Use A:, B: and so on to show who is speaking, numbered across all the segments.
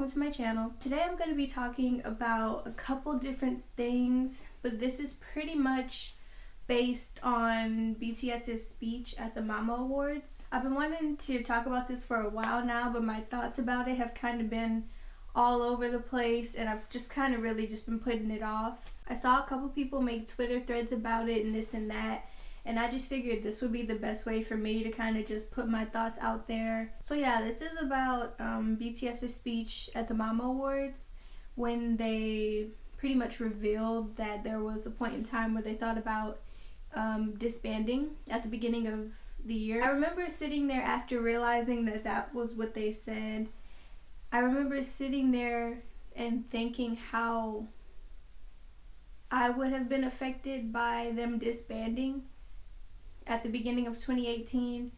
A: welcome to my channel. Today I'm going to be talking about a couple different things, but this is pretty much based on BTS's speech at the Mama Awards. I've been wanting to talk about this for a while now, but my thoughts about it have kind of been all over the place, and I've just kind of really just been putting it off. I saw a couple people make Twitter threads about it and this and that, and I just figured this would be the best way for me to kind of just put my thoughts out there. So yeah, this is about BTS's speech at the Mama Awards, when they pretty much revealed that there was a point in time where they thought about disbanding at the beginning of the year. I remember sitting there after realizing that that was what they said. I remember sitting there and thinking how I would have been affected by them disbanding at the beginning of 2018,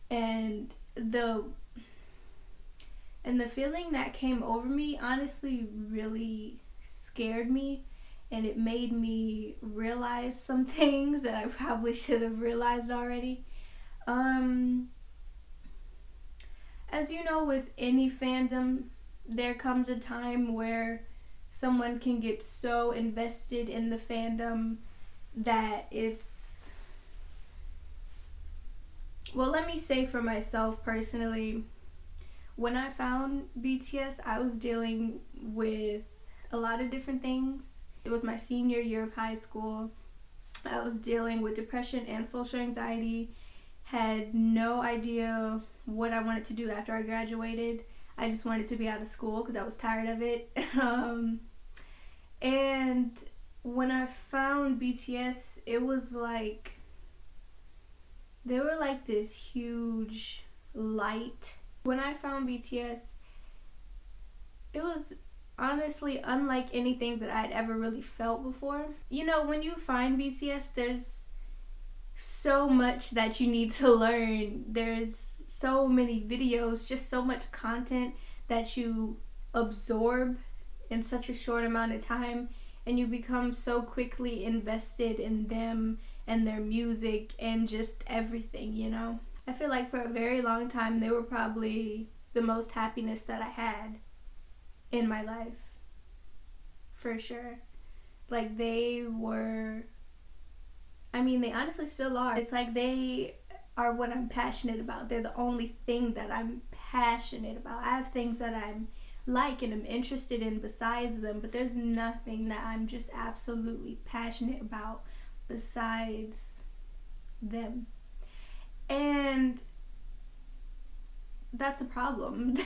A: and the feeling that came over me honestly really scared me, and it made me realize some things that I probably should have realized already. As you know, with any fandom, there comes a time where someone can get so invested in the fandom that it's, well, let me say for myself personally, when I found BTS, I was dealing with a lot of different things. It was my senior year of high school. I was dealing with depression and social anxiety, had no idea what I wanted to do after I graduated. I just wanted to be out of school because I was tired of it. And when I found BTS, it was like they were like this huge light. When I found BTS, it was honestly unlike anything that I'd ever really felt before. You know, when you find BTS, there's so much that you need to learn. There's so many videos, just so much content that you absorb in such a short amount of time, and you become so quickly invested in them and their music and just everything, you know. I feel like for a very long time they were probably the most happiness that I had in my life, for sure. Like, they were, I mean, they honestly still are. It's like they are what I'm passionate about. They're the only thing that I'm passionate about. I have things that I'm like and I'm interested in besides them, but there's nothing that I'm just absolutely passionate about besides them. And that's a problem.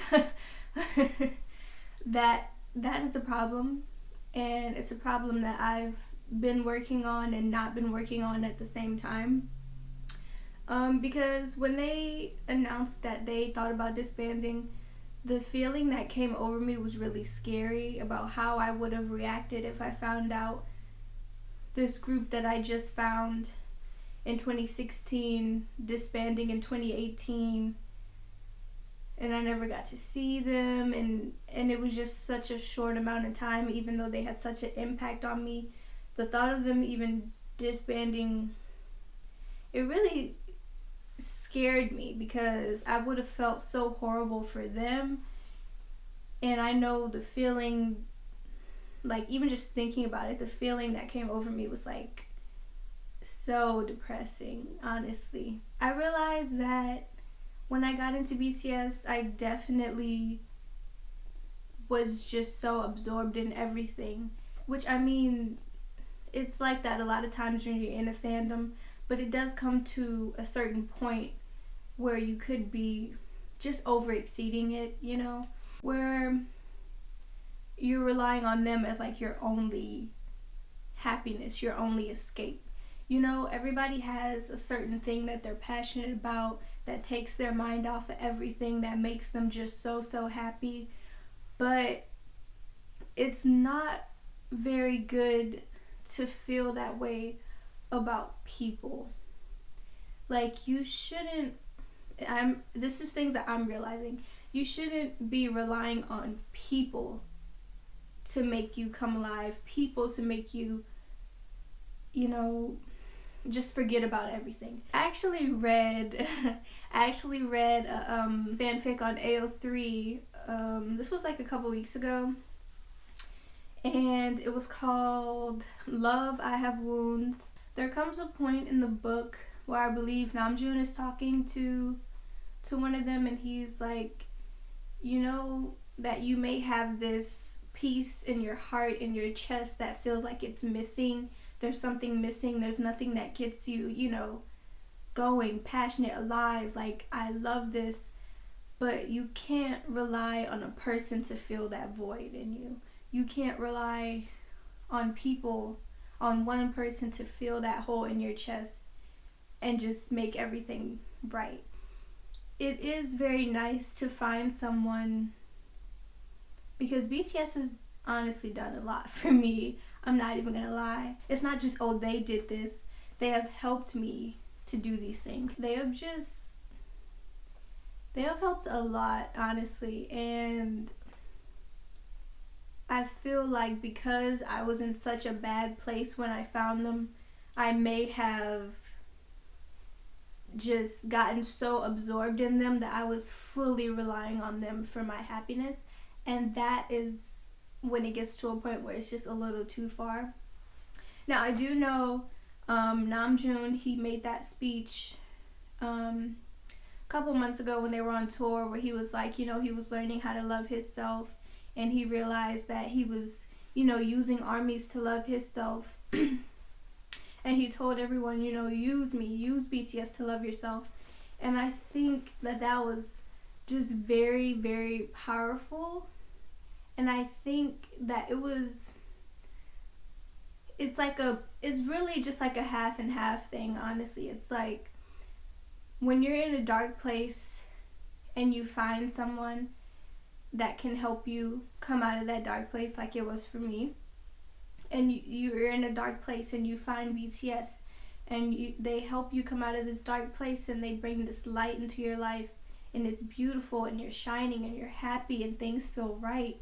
A: that is a problem, and it's a problem that I've been working on and not been working on at the same time. Because when they announced that they thought about disbanding, the feeling that came over me was really scary about how I would have reacted if I found out this group that I just found in 2016 disbanding in 2018, and I never got to see them, and it was just such a short amount of time, even though they had such an impact on me. The thought of them even disbanding, it really scared me because I would have felt so horrible for them, and I know the feeling, like, even just thinking about it, the feeling that came over me was like so depressing, honestly. I realized that when I got into BTS, I definitely was just so absorbed in everything, which, I mean, it's like that a lot of times when you're in a fandom, but it does come to a certain point where you could be just over exceeding it, you know, where you're relying on them as like your only happiness, your only escape. You know, everybody has a certain thing that they're passionate about that takes their mind off of everything, that makes them just so happy. But it's not very good to feel that way about people. Like, you shouldn't, this is things that I'm realizing. You shouldn't be relying on people to make you come alive, people to make you, you know, just forget about everything. I actually read a fanfic on AO3 This was like a couple weeks ago, and it was called Love, I Have Wounds. There comes a point in the book where I believe Namjoon is talking to one of them, and he's like, you know that you may have this piece in your heart, in your chest, that feels like it's missing. There's something missing. There's nothing that gets you, going, passionate, alive. Like, I love this. But you can't rely on a person to fill that void in you. You can't rely on people, on one person to fill that hole in your chest and just make everything right. It is very nice to find someone, because BTS has honestly done a lot for me. I'm not even gonna lie. It's not just, oh, they did this. They have helped me to do these things. They have helped a lot, honestly. And I feel like because I was in such a bad place when I found them, I may have just gotten so absorbed in them that I was fully relying on them for my happiness. And that is when it gets to a point where it's just a little too far. Now, I do know Namjoon, he made that speech a couple months ago when they were on tour, where he was like, he was learning how to love himself, and he realized that he was, using armies to love himself. And he told everyone, use me, use BTS to love yourself. And I think that was just very, very powerful. And I think that it's really just like a half and half thing, honestly. It's like when you're in a dark place and you find someone that can help you come out of that dark place, like it was for me, and you're in a dark place and you find BTS and they help you come out of this dark place, and they bring this light into your life, and it's beautiful, and you're shining and you're happy and things feel right.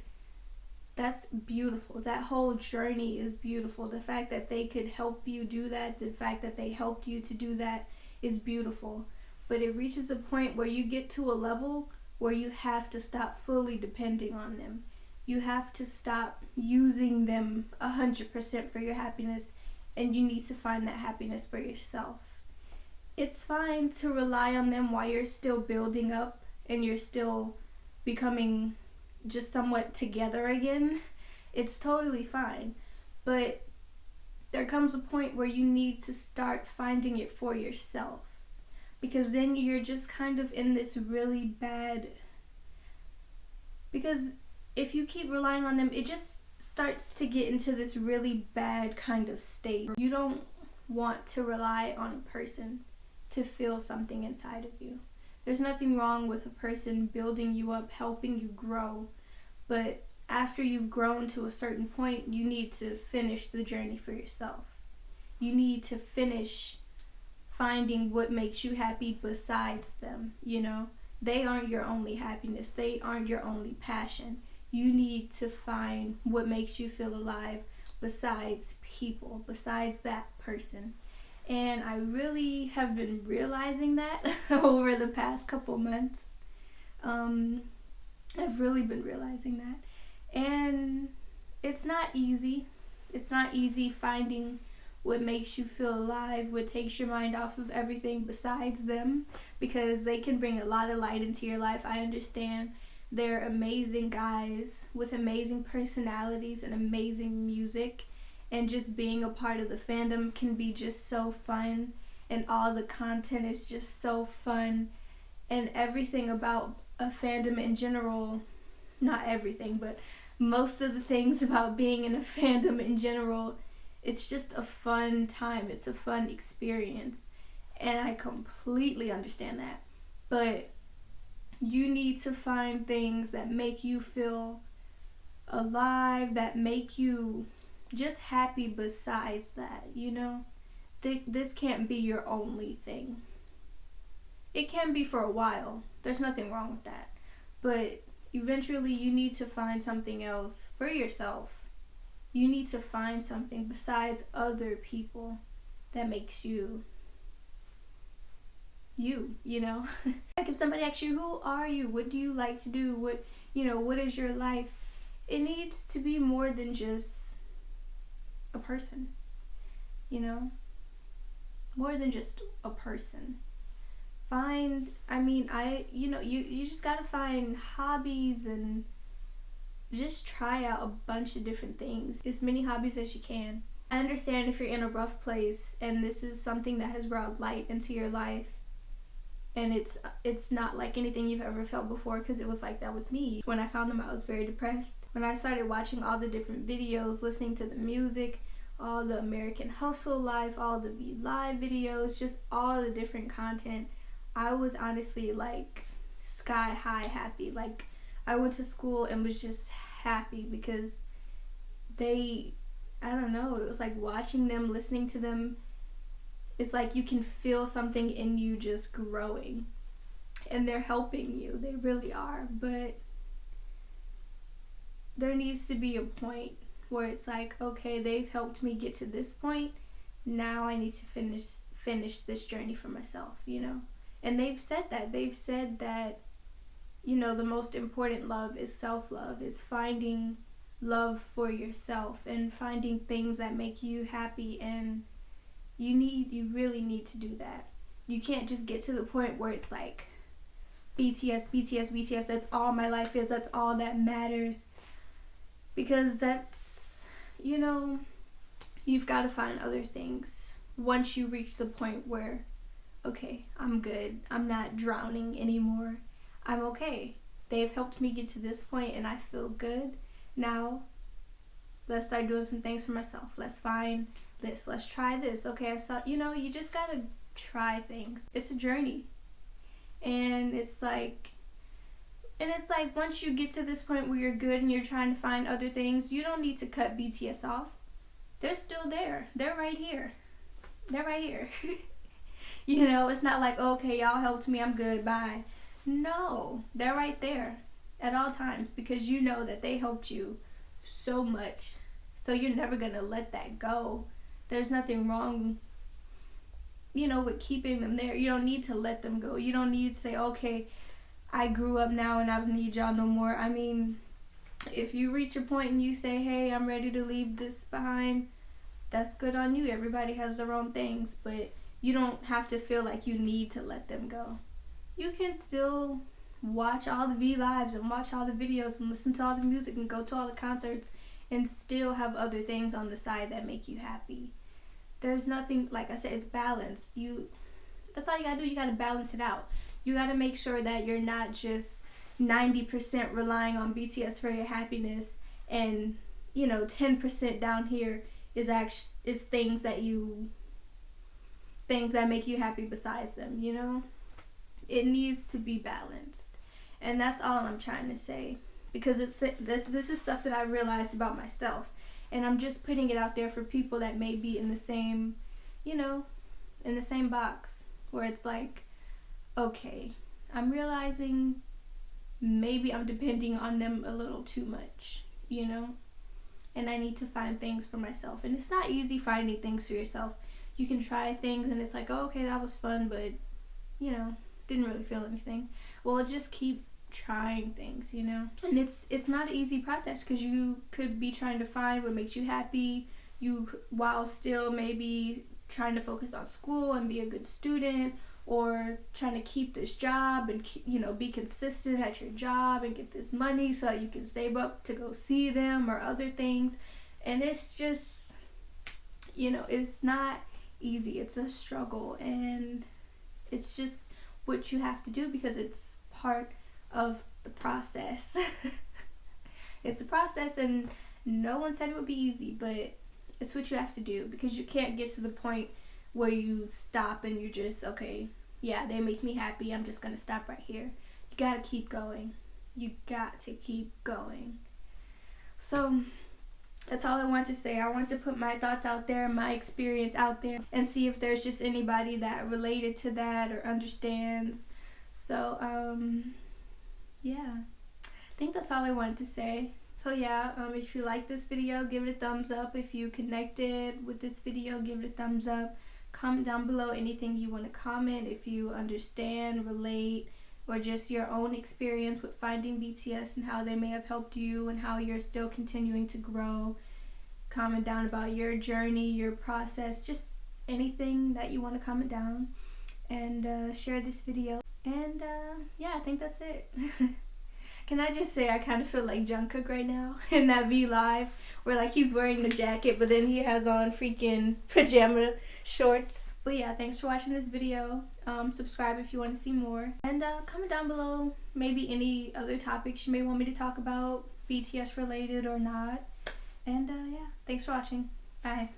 A: That's beautiful. That whole journey is beautiful. The fact that they could help you do that, the fact that they helped you to do that is beautiful. But it reaches a point where you get to a level where you have to stop fully depending on them. You have to stop using them 100% for your happiness, and you need to find that happiness for yourself. It's fine to rely on them while you're still building up and you're still becoming just somewhat together again. It's totally fine. But there comes a point where you need to start finding it for yourself, because then you're just kind of in this really bad, because if you keep relying on them, it just starts to get into this really bad kind of state. You don't want to rely on a person to feel something inside of you. There's nothing wrong with a person building you up, helping you grow, but after you've grown to a certain point, you need to finish the journey for yourself. You need to finish finding what makes you happy besides them, They aren't your only happiness. They aren't your only passion. You need to find what makes you feel alive besides people, besides that person. And I really have been realizing that over the past couple months. I've really been realizing that. And it's not easy. It's not easy finding what makes you feel alive, what takes your mind off of everything besides them, because they can bring a lot of light into your life. I understand. They're amazing guys with amazing personalities and amazing music, and just being a part of the fandom can be just so fun, and all the content is just so fun, and everything about a fandom in general, not everything, but most of the things about being in a fandom in general, it's just a fun time. It's a fun experience, and I completely understand that. But you need to find things that make you feel alive, that make you just happy besides that, This can't be your only thing. It can be for a while. There's nothing wrong with that. But eventually you need to find something else for yourself. You need to find something besides other people that makes you, Like if somebody asks you, who are you? What do you like to do? What, what is your life? It needs to be more than just a person, more than just a person. You just gotta find hobbies and just try out a bunch of different things, as many hobbies as you can. I understand if you're in a rough place and this is something that has brought light into your life, and it's not like anything you've ever felt before, because it was like that with me. When I found them, I was very depressed. When I started watching all the different videos, listening to the music, all the American Hustle life, all the V-Live videos, just all the different content, I was honestly like sky high happy. Like, I went to school and was just happy because I don't know, it was like watching them, listening to them. It's like you can feel something in you just growing, and they're helping you. They really are. But there needs to be a point where it's like, okay, they've helped me get to this point. Now I need to finish this journey for myself, And they've said that. They've said that, the most important love is self-love, is finding love for yourself and finding things that make you happy, and you really need to do that. You can't just get to the point where it's like BTS, BTS, BTS, that's all my life is, that's all that matters. Because that's, you've got to find other things once you reach the point where, okay, I'm good, I'm not drowning anymore, I'm okay. They've helped me get to this point and I feel good. Now, let's start doing some things for myself. Let's find this. Let's try this. Okay, I saw, you just gotta try things. It's a journey. And it's like once you get to this point where you're good and you're trying to find other things, you don't need to cut BTS off. They're still there. They're right here. They're right here. It's not like, okay, y'all helped me, I'm good, bye. No, they're right there at all times, because you know that they helped you so much. So you're never going to let that go. There's nothing wrong, with keeping them there. You don't need to let them go. You don't need to say, okay, I grew up now and I don't need y'all no more. I mean, if you reach a point and you say, hey, I'm ready to leave this behind, that's good on you. Everybody has their own things, but you don't have to feel like you need to let them go. You can still watch all the V-Lives and watch all the videos and listen to all the music and go to all the concerts and still have other things on the side that make you happy. There's nothing, like I said, it's balance. That's all you gotta do. You gotta balance it out. You gotta make sure that you're not just 90% relying on BTS for your happiness, and 10% down here is things that make you happy besides them. It needs to be balanced, and that's all I'm trying to say, because this is stuff that I realized about myself, and I'm just putting it out there for people that may be in the same, in the same box, where it's like, okay, I'm realizing maybe I'm depending on them a little too much, and I need to find things for myself. And it's not easy finding things for yourself. You can try things and it's like, oh, okay, that was fun, but didn't really feel anything. Well, just keep trying things, and it's not an easy process, because you could be trying to find what makes you happy, while still maybe trying to focus on school and be a good student, or trying to keep this job and be consistent at your job and get this money so that you can save up to go see them or other things. And it's just, it's not easy. It's a struggle, and it's just what you have to do, because it's part of the process. It's a process, and no one said it would be easy, but it's what you have to do, because you can't get to the point where you stop and you're just, okay, yeah, they make me happy, I'm just gonna stop right here. You gotta keep going. You got to keep going. So that's all I want to say. I want to put my thoughts out there, my experience out there, and see if there's just anybody that related to that or understands. So, yeah. I think that's all I wanted to say. So yeah, if you like this video, give it a thumbs up. If you connected with this video, give it a thumbs up. Comment down below anything you want to comment. If you understand, relate, or just your own experience with finding BTS and how they may have helped you and how you're still continuing to grow. Comment down about your journey, your process, just anything that you want to comment down, and share this video. And yeah, I think that's it. Can I just say I kind of feel like Jungkook right now in that V Live where like he's wearing the jacket but then he has on freaking pajama shorts. But yeah, thanks for watching this video. Subscribe if you want to see more. And comment down below maybe any other topics you may want me to talk about, BTS related or not. And yeah, thanks for watching. Bye.